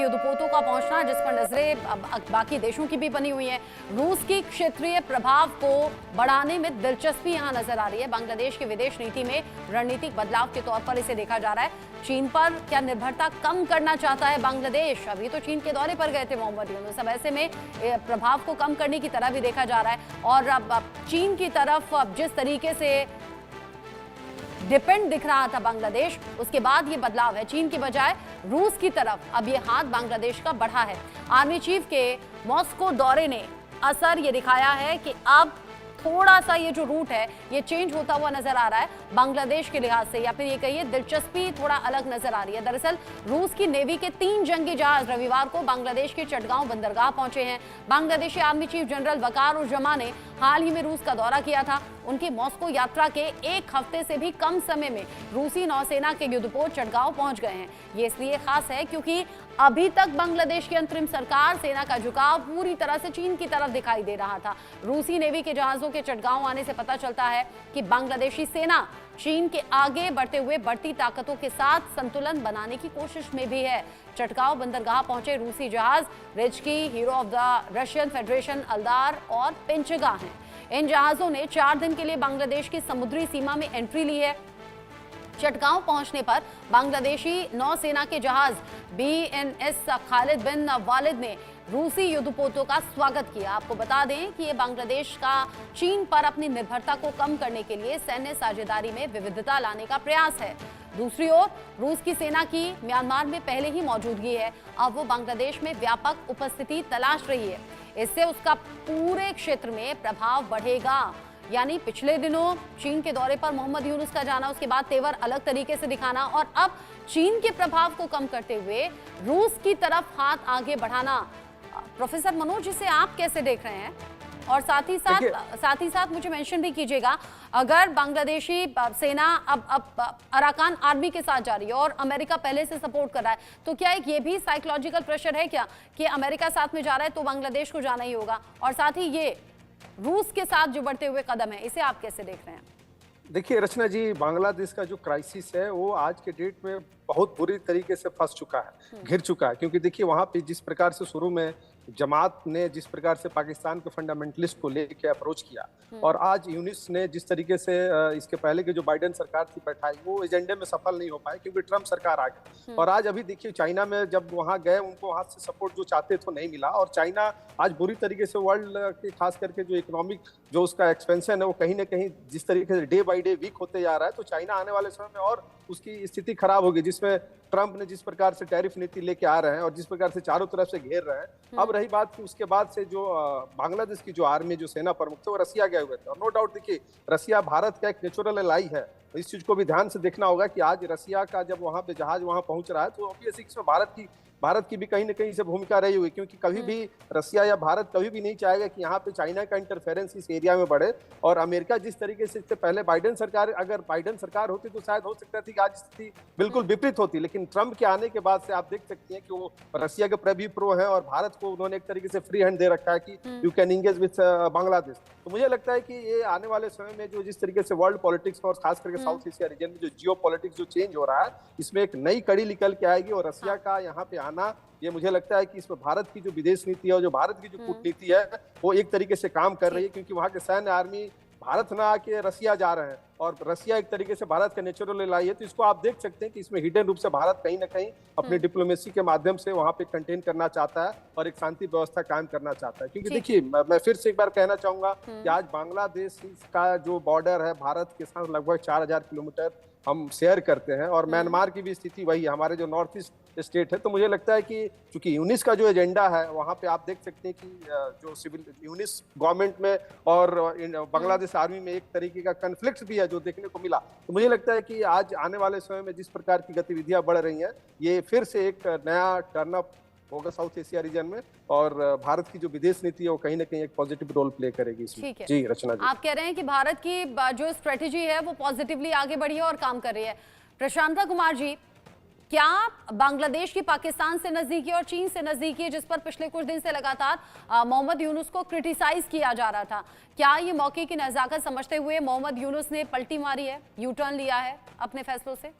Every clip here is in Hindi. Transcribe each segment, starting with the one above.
युद्धपोतों का पहुंचना, जिस पर नजरें बाकी देशों की भी बनी हुई है। रूस की क्षेत्रीय प्रभाव को बढ़ाने में दिलचस्पी यहां नजर आ रही है। बांग्लादेश की विदेश नीति में रणनीतिक बदलाव के तौर पर इसे देखा जा रहा है। चीन पर क्या निर्भरता कम करना चाहता है बांग्लादेश? अभी तो चीन के दौरे पर गए थे मोहम्मद यूनुस, अब ऐसे में प्रभाव को कम करने की तरह भी देखा जा रहा है। और अब चीन की तरफ जिस तरीके से डिपेंड दिख रहा था बांग्लादेश, उसके बाद ये बदलाव है। चीन की बजाय रूस की तरफ अब ये हाथ बांग्लादेश का बढ़ा है। आर्मी चीफ के मॉस्को दौरे ने असर ये दिखाया है कि अब थोड़ा सा ये जो रूट है ये चेंज होता हुआ नजर आ रहा है बांग्लादेश के लिहाज से, या फिर ये कहिए दिलचस्पी थोड़ा अलग नजर आ रही है। दरअसल रूस की नेवी के 3 जंगी जहाज रविवार को बांग्लादेश के चटगांव बंदरगाह पहुंचे हैं। बांग्लादेशी आर्मी चीफ जनरल वकार उर जमा ने हाल ही में रूस का दौरा किया था। उनकी मॉस्को यात्रा के 1 हफ्ते से भी कम समय में रूसी नौसेना के युद्धपोत चटगांव पहुंच गए हैं। ये इसलिए खास है क्योंकि अभी तक बांग्लादेश की अंतरिम सरकार सेना का झुकाव पूरी तरह से चीन की तरफ दिखाई दे रहा था। रूसी नेवी के जहाजों के चटगांव आने से पता चलता है कि बांग्लादेशी सेना चीन के आगे बढ़ते हुए बढ़ती ताकतों के साथ संतुलन बनाने की कोशिश में भी है। चटगांव बंदरगाह पहुंचे रूसी जहाज Rezkiy, hero of the Russian federation, Aldar और पेंचगा हैं। इन जहाजों ने 4 दिन के लिए बांग्लादेश की समुद्री सीमा में एंट्री ली है। चटगांव पहुंचने पर बांग्लादेशी नौसेना के जहाज BNS खालिद बिन वालिद ने रूसी युद्धपोतों का स्वागत किया। आपको बता दें कि ये बांग्लादेश का चीन पर अपनी निर्भरता को कम करने के लिए सैन्य साझेदारी में विविधता लाने का प्रयास है। दूसरी ओर रूस की सेना की म्यांमार में पहले ही मौजूदगी है। अब वो बांग्लादेश में व्यापक उपस्थिति तलाश रही है। इससे उसका पूरे क्षेत्र में प्रभाव बढ़ेगा। यानी पिछले दिनों चीन के दौरे पर मोहम्मद यूनुस का जाना, उसके बाद तेवर अलग तरीके से दिखाना और अब चीन के प्रभाव को कम करते हुए रूस की तरफ हाथ आगे बढ़ाना। प्रोफेसर मनोज, इसे आप कैसे देख रहे हैं? और साथ ही साथ मुझे मेंशन भी कीजिएगा, अगर बांग्लादेशी सेना अब अराकान आर्मी के साथ जा रही है और अमेरिका पहले से सपोर्ट कर रहा है, तो क्या एक ये भी साइकोलॉजिकल प्रेशर है क्या कि अमेरिका साथ में जा रहा है तो बांग्लादेश को जाना ही होगा? और साथ ही ये रूस के साथ जो बढ़ते हुए कदम है, इसे आप कैसे देख रहे हैं? देखिए रचना जी, बांग्लादेश का जो क्राइसिस है वो आज के डेट में बहुत बुरी तरीके से फंस चुका है, घिर चुका है। क्योंकि देखिए वहां पे जिस प्रकार से शुरू में जमात ने जिस प्रकार से पाकिस्तान के फंडामेंटलिस्ट को लेके अप्रोच किया और आज यूनिस ने जिस तरीके से इसके पहले की जो बाइडेन सरकार थी बैठाई, वो एजेंडे में सफल नहीं हो पाए क्योंकि ट्रम्प सरकार आ गई। और आज अभी देखिए चाइना में जब वहां गए, उनको वहां से सपोर्ट जो चाहते थे नहीं मिला और चाइना आज बुरी तरीके से वर्ल्ड के खास करके जो इकोनॉमिक जो उसका एक्सपेंशन है वो कहीं ना कहीं जिस तरीके से डे बाई डे वीक होते जा रहा है, तो चाइना आने वाले समय में और उसकी स्थिति खराब होगी। जिसमें ट्रंप ने जिस प्रकार से टैरिफ नीति लेके आ रहे हैं और जिस प्रकार से चारों तरफ से घेर रहे हैं। अब रही बात कि उसके बाद से जो बांग्लादेश की जो आर्मी, जो सेना प्रमुख थे, वो रसिया गए हुए थे और नो डाउट देखिए रसिया भारत का एक नेचुरल एलाई है। तो इस चीज को भी ध्यान से देखना होगा कि आज रसिया का जब वहां पे जहाज वहां पहुंच रहा है तो ऑब्वियसली इसमें भारत की भी कहीं ना कहीं से भूमिका रही हुई, क्योंकि कभी भी रसिया या भारत कभी भी नहीं चाहेगा कि यहाँ पे चाइना का इंटरफेरेंस इस एरिया में बढ़े। और अमेरिका जिस तरीके से इससे पहले बाइडेन सरकार होती तो शायद हो सकता थी कि आज स्थिति बिल्कुल विपरीत होती, लेकिन ट्रंप के आने के बाद से आप देख सकती हैं कि वो रसिया के प्रभी प्रो है और भारत को उन्होंने एक तरीके से फ्री हैंड दे रखा है कि you can engage with Bangladesh. तो मुझे लगता है कि ये आने वाले समय में जो जिस तरीके से वर्ल्ड पॉलिटिक्स और खास करके साउथ एशिया रीजन में जो जियो पॉलिटिक्स जो चेंज हो रहा है, इसमें एक नई कड़ी निकल के आएगी और रसिया का यहाँ पे आना, ये मुझे लगता है कि इसमें भारत की जो विदेश नीति है और जो भारत की जो कूटनीति है वो एक तरीके से काम कर रही है, क्योंकि वहाँ के सैन्य आर्मी भारत ना आके रसिया जा रहे हैं और रसिया एक तरीके से भारत का नेचुरल एलाई है। तो इसको आप देख सकते हैं कि इसमें हिडन रूप से भारत कहीं ना कहीं अपनी डिप्लोमेसी के माध्यम से वहां पे कंटेन करना चाहता है और एक शांति व्यवस्था कायम करना चाहता है। क्योंकि देखिए मैं फिर से एक बार कहना चाहूंगा कि आज बांग्लादेश का जो बॉर्डर है भारत के साथ लगभग 4000 किलोमीटर हम शेयर करते हैं और म्यांमार की भी स्थिति वही है, हमारे जो नॉर्थ ईस्ट स्टेट है। तो मुझे लगता है कि चूंकि यूनिस का जो एजेंडा है वहां पे आप देख सकते हैं कि जो सिविल यूनिस गवर्नमेंट में और बांग्लादेश आर्मी में एक तरीके का कन्फ्लिक्ट भी है जो देखने को मिला। तो मुझे लगता है कि आज आने वाले समय में जिस प्रकार की गतिविधियां बढ़ रही हैं, ये फिर से एक नया टर्नअप होगा साउथ एशिया रीजन में और भारत की जो विदेश नीति है वो कहीं ना कहीं एक पॉजिटिव रोल प्ले करेगी इसमें। जी रचना जी, आप कह रहे हैं कि भारत की जो स्ट्रेटेजी है वो पॉजिटिवली आगे बढ़ी है और काम कर रही है। प्रशांता कुमार जी, क्या बांग्लादेश की पाकिस्तान से नजदीकी और चीन से नजदीकी, जिस पर पिछले कुछ दिन से लगातार मोहम्मद यूनुस को क्रिटिसाइज किया जा रहा था, क्या ये मौके की नजाकत समझते हुए मोहम्मद यूनुस ने पलटी मारी है, यू टर्न लिया है अपने फैसलों से?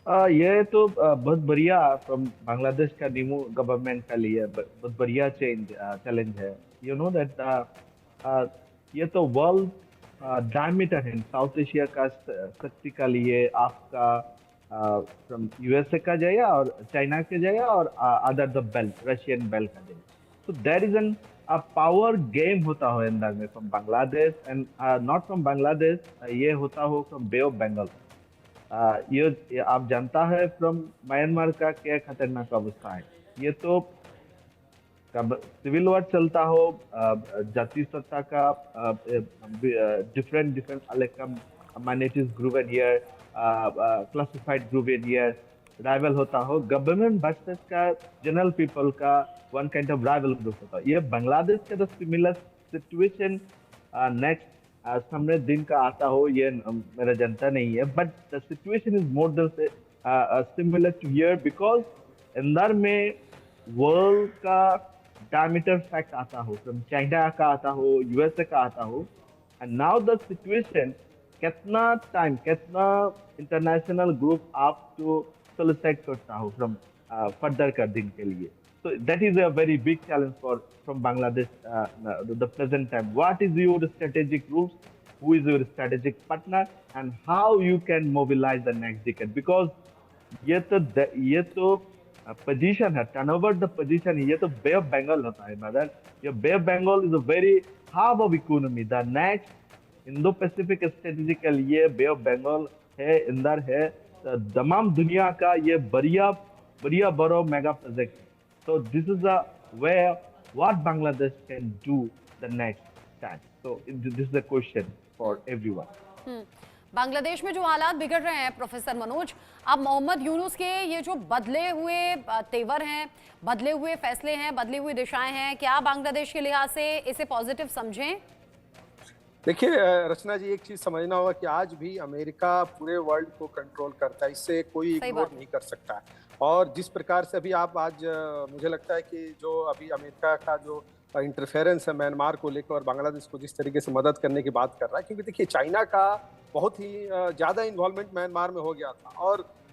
ये तो बहुत बढ़िया फ्रॉम बांग्लादेश का न्यू गवर्नमेंट का लिए बहुत बढ़िया चैलेंज है। यू नो दैट ये तो वर्ल्ड डायमीटर है साउथ एशिया का शक्ति का लिए आपका फ्रॉम यूएसए का जाए और चाइना के जाए और other the belt Russian belt का जाए। So there is an a power game होता हो अंदर में from Bangladesh and not from Bangladesh, ये होता हो from Bay of Bengal। ये आप जानता है फ्रॉम म्यांमार का क्या खतरनाक अवस्था है। ये तो सिविल वॉर चलता हो, जाति सत्ता का डिफरेंट डिफरेंट अलग minorities group in here, classified group in here rival होता हो, गवर्नमेंट वर्सेस का जनरल पीपल का one kind of rival group होता है। ये बांग्लादेश का तो सिमिलर सिचुएशन नेक्स्ट सामने दिन का आता हो ये मेरा जनता नहीं है, but the situation is more than similar to here because अंदर में वर्ल्ड का डायमीटर फैक्ट आता हो, फ्रॉम चाइना का आता हो, यूएसए का आता हो, एंड नाउ द सिचुएशन कितना टाइम कितना इंटरनेशनल ग्रुप आप जो सोलिसिट करता हो फ्रॉम फर्दर कर दिन के लिए। So that is a very big challenge from Bangladesh the present time. What is your strategic rules? Who is your strategic partner? And how you can mobilize the next decade? Because ये तो position है, turnover the position ये तो Bay of Bengal होता है brother। ये Bay of Bengal is a very hub of economy। The next Indo-Pacific strategical ये Bay of Bengal है, इंदर है, तमाम दुनिया का ये बढ़िया बड़ो mega project. So this is a where what Bangladesh can do the next time. So this is the question for everyone. Bangladesh में जो हालात बिगड़ रहे हैं प्रोफेसर मनोज, अब मोहम्मद यूनुस के ये जो बदले हुए तेवर हैं, बदले हुए फैसले हैं, बदली हुई दिशाएं हैं, क्या बांग्लादेश के लिहाज से इसे पॉजिटिव समझें? देखिए रचना जी, एक चीज समझना होगा कि आज भी अमेरिका पूरे वर्ल्ड को कंट्रोल करता है, इससे कोई इग्नोर नहीं कर सकता है। और जिस प्रकार से अभी आप आज मुझे लगता है कि जो अभी अमेरिका का जो इंटरफेरेंस है म्यांमार को लेकर और बांग्लादेश को जिस तरीके से मदद करने की बात कर रहा है, क्योंकि देखिए चाइना का बहुत ही ज़्यादा इन्वॉल्वमेंट म्यांमार में हो गया था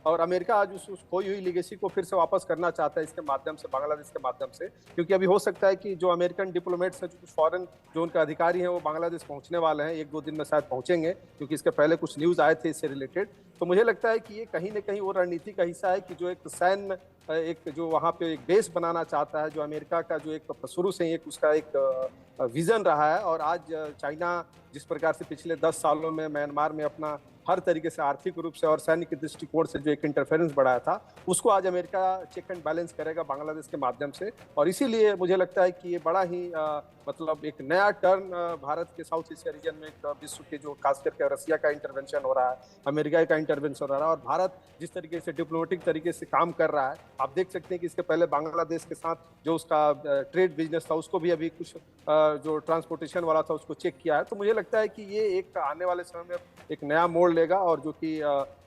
और अमेरिका आज उस खोई हुई लीगेसी को फिर से वापस करना चाहता है इसके माध्यम से, बांग्लादेश के माध्यम से। क्योंकि अभी हो सकता है कि जो अमेरिकन डिप्लोमेट्स हैं, जो कुछ फॉरेन जो उनके अधिकारी हैं, वो बांग्लादेश पहुंचने वाले हैं, 1-2 दिन में शायद पहुंचेंगे, क्योंकि इसके पहले कुछ न्यूज़ आए थे इससे रिलेटेड। तो मुझे लगता है कि ये कहीं ना कहीं वो रणनीति का हिस्सा है कि जो एक सैन्य एक जो वहाँ पे एक बेस बनाना चाहता है, जो अमेरिका का जो एक शुरू से ही एक उसका एक विजन रहा है। और आज चाइना जिस प्रकार से पिछले 10 सालों में म्यांमार में अपना हर तरीके से आर्थिक रूप से और सैन्य के दृष्टिकोण से जो एक इंटरफेरेंस बढ़ाया था, उसको आज अमेरिका चेक एंड बैलेंस करेगा बांग्लादेश के माध्यम से। और इसीलिए मुझे लगता है कि ये बड़ा ही मतलब एक नया टर्न भारत के साउथ एशिया रीजन में एक विश्व के जो खास करके रसिया का इंटरवेंशन हो रहा है, अमेरिका का इंटरवेंशन हो रहा है, और भारत जिस तरीके से डिप्लोमेटिक तरीके से काम कर रहा है, आप देख सकते हैं कि इसके पहले बांग्लादेश के साथ जो उसका ट्रेड बिजनेस था उसको भी अभी कुछ जो ट्रांसपोर्टेशन वाला था उसको चेक किया है। तो मुझे लगता है कि ये एक आने वाले समय में एक नया मोड़ लेगा और जो कि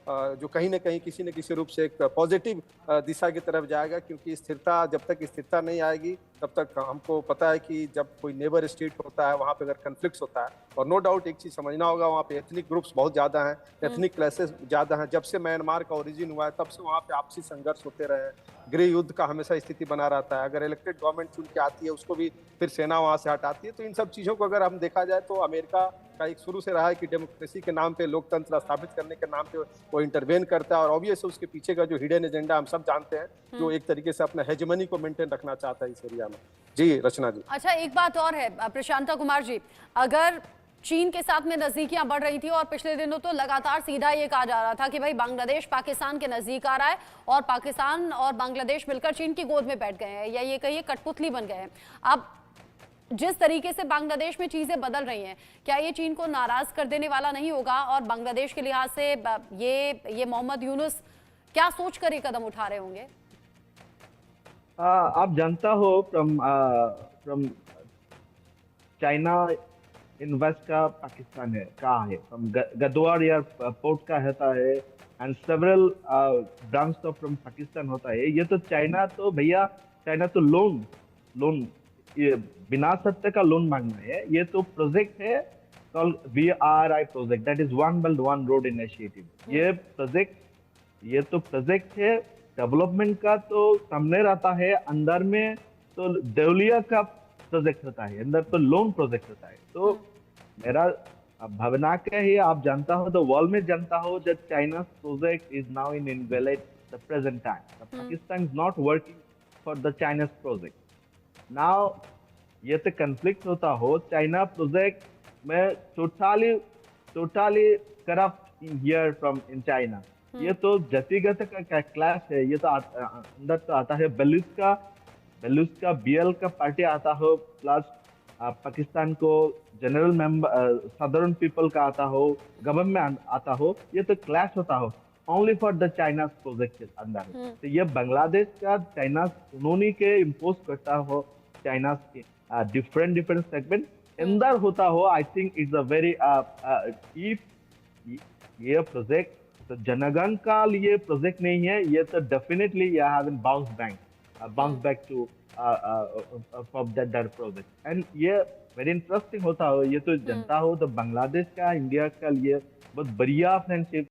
जो कहीं ना कहीं किसी न किसी रूप से एक पॉजिटिव दिशा की तरफ जाएगा। क्योंकि स्थिरता, जब तक स्थिरता नहीं आएगी तब तक हमको पता है कि जब कोई नेबर स्टेट होता है वहाँ पे अगर कन्फ्लिक्ट्स होता है, और नो डाउट एक चीज़ समझना होगा, वहाँ पे एथनिक ग्रुप्स बहुत ज़्यादा हैं, एथनिक क्लासेस ज़्यादा हैं। जब से म्यांमार का ओरिजिन हुआ है तब से वहाँ पे आपसी संघर्ष होते रहे हैं, गृह युद्ध का हमेशा स्थिति बना रहता है। अगर इलेक्टेड गवर्नमेंट चुन के आती है उसको भी फिर सेना वहाँ से हटाती है। तो इन सब चीज़ों को अगर हम देखा जाए तो अमेरिका का एक शुरू से रहा है कि डेमोक्रेसी के नाम पे, लोकतंत्र स्थापित करने के नाम पे वो इंटरवेन करता है, और ऑब्वियस उसके पीछे का जो हिडन एजेंडा हम सब जानते हैं, जो एक तरीके से अपना हेजेमनी को मेंटेन रखना चाहता है इस एरिया में। जी रचना जी। अच्छा, एक बात और है प्रशांता कुमार जी, अगर चीन के साथ में नजदीकियां बढ़ रही थी और पिछले दिनों तो लगातार सीधा ये कहा जा रहा था कि भाई बांग्लादेश पाकिस्तान के नजदीक आ रहा है और पाकिस्तान और बांग्लादेश मिलकर चीन की गोद में बैठ गए हैं, या ये कहिए कठपुतली बन गए हैं। अब जिस तरीके से बांग्लादेश में चीजें बदल रही हैं, क्या ये चीन को नाराज कर देने वाला नहीं होगा? और बांग्लादेश के लिहाज से ये मोहम्मद यूनुस क्या सोच कर ये कदम उठा रहे होंगे? आप जानता हो फ्रॉम चाइना इन्वेस्ट का पाकिस्तान है कहाँ है, फ्रॉम गद्वार एयरपोर्ट का होता है, and several branch from Pakistan होता है। ये तो चाइना तो भैया, चाइना तो लोन ये बिना सत्य का लोन मांगना है। ये तो प्रोजेक्ट है called VRI project, that is one belt one road initiative. ये प्रोजेक्ट ये तो प्रोजेक्ट है डेवलपमेंट का, तो सामने रहता है, अंदर में तो देवलिया का प्रोजेक्ट होता है, अंदर तो लोन प्रोजेक्ट होता है। तो मेरा भावना क्या है, आप जानता हो, तो वर्ल्ड में जानता हो, that China's project is now in invalid the present time. The Pakistan is not working for the China's project. Now, ये तो conflict होता हो, China project में totally corrupt in here from in China. ये तो जातिगत का क्लास है, ये तो अंदर तो आता है बेलूस का बीएल का पार्टी आता हो, प्लस पाकिस्तान को जनरल मेंबर साधारण पीपल का आता हो, गवर्नमेंट आता हो, ये तो क्लैश होता हो only for the China project के अंदर। तो ये बांग्लादेश का चाइना उन्होंने के इम्पोज करता हो, चाइना के डिफरेंट सेगमेंट अंदर होता हो। I think it's a very if ये प्रोजेक्ट तो जनगण का लिए प्रोजेक्ट नहीं है, ये तो डेफिनेटली ये have bounce back to from that project। And ये वेरी इंटरेस्टिंग होता हो, ये तो जनता हो, तो बांग्लादेश का इंडिया का लिए बहुत बढ़िया फ्रेंडशिप